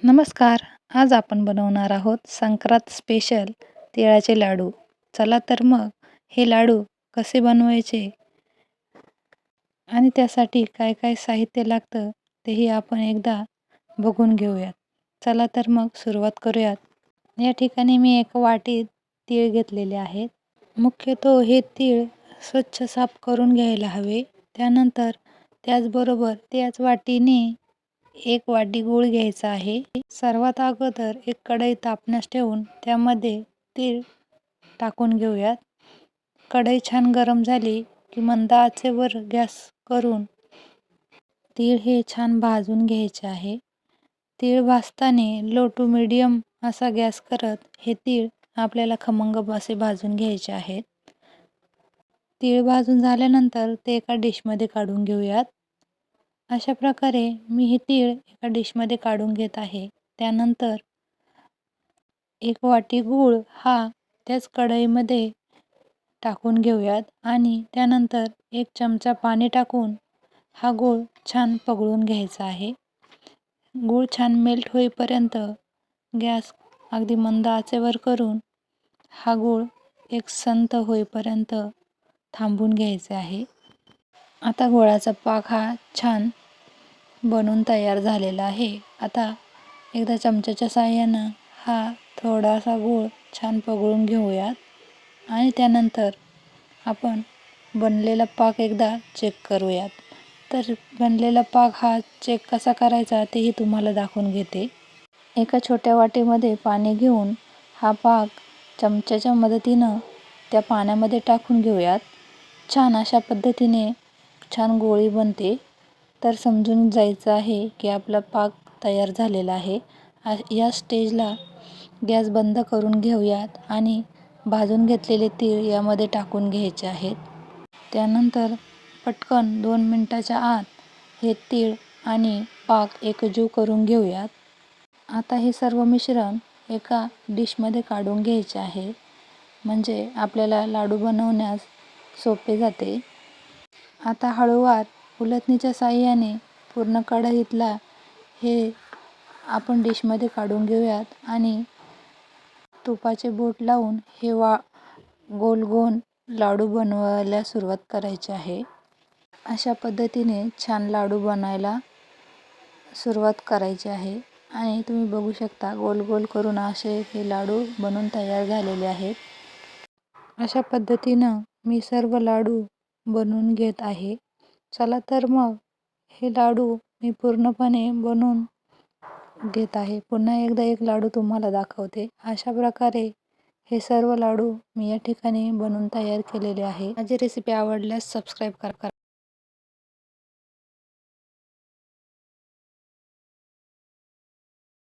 नमस्कार. आज आपण बनवणार आहोत संक्रांत स्पेशल तिळाचे लाडू. चला तर मग हे लाडू कसे बनवायचे आणि त्यासाठी काय काय साहित्य लागतं तेही आपण एकदा बघून घेऊयात. चला तर मग सुरुवात करूयात. या ठिकाणी मी एक वाटीत तीळ घेतलेले आहेत. मुख्यतः हे तीळ स्वच्छ साफ करून घ्यायला हवे. त्यानंतर त्याचबरोबर त्याच वाटीने एक वाटी गूळ घ्यायचा आहे. सर्वात अगोदर एक कढई तापण्यास ठेवून त्यामध्ये तीळ टाकून घेऊयात. कढई छान गरम झाली की मंद आचेवर गॅस करून तीळ हे छान भाजून घ्यायचे आहे. तीळ भाजताना लो टू मीडियम असा गॅस करत हे तीळ आपल्याला खमंग असे भाजून घ्यायचे आहेत. तीळ भाजून झाल्यानंतर ते एका डिशमध्ये काढून घेऊयात. अशा प्रकारे मी हे तीळ एका डिशमध्ये काढून घेत आहे. त्यानंतर एक वाटी गूळ हा त्याच कढईमध्ये टाकून घेऊयात आणि त्यानंतर एक चमचा पाणी टाकून हा गूळ छान पगळून घ्यायचा आहे. गूळ छान मेल्ट होईपर्यंत गॅस अगदी मंद आचेवर करून हा गूळ एक संत होईपर्यंत थांबून घ्यायचे आहे. आता गुळाचा पाक हा छान बनून तयार झालेला आहे. आता एकदा चमच्याच्या साहाय्यानं हा थोडासा गूळ छान पगळून घेऊयात आणि त्यानंतर आपण बनलेला पाक एकदा चेक करूयात. तर बनलेला पाक हा चेक कसा करायचा तेही तुम्हाला दाखवून घेते. एका छोट्या वाटीमध्ये पाणी घेऊन हा पाक चमच्याच्या मदतीनं त्या पाण्यामध्ये टाकून घेऊयात. छान अशा पद्धतीने छान गोळी बनते. तर समजून जायचं आहे की आपला पाक तयार झालेला आहे. या स्टेजला गॅस बंद करून घेऊयात आणि भाजून घेतलेले तीळ यामध्ये टाकून घ्यायचे आहेत. त्यानंतर पटकन 2 मिनिटाच्या आत हे तीळ आणि पाक एकजीव करून घेऊयात. आता हे सर्व मिश्रण एका डिशमध्ये काढून घ्यायचे आहे. म्हणजे आपल्याला लाडू बनवण्यास सोपे जाते. आता हळूवार उलथणीच्या साहाय्याने पूर्ण कढईतला हे आपण डिशमध्ये काढून घेऊयात आणि तुपाचे बोट लावून हे गोल गोल लाडू बनवायला सुरुवात करायची आहे. अशा पद्धतीने छान लाडू बनायला सुरुवात करायची आहे आणि तुम्ही बघू शकता गोल गोल करून असे हे लाडू बनून तयार झालेले आहेत. अशा पद्धतीनं मी सर्व लाडू बनवून घेत आहे. चला तर मग हे लाडू मी पूर्णपणे बनवून घेत आहे. पुन्हा एकदा एक लाडू तुम्हाला दाखवते. अशा प्रकारे हे सर्व लाडू मी या ठिकाणी बनवून तयार केलेले आहे. माझी रेसिपी आवडल्यास सबस्क्राईब करा.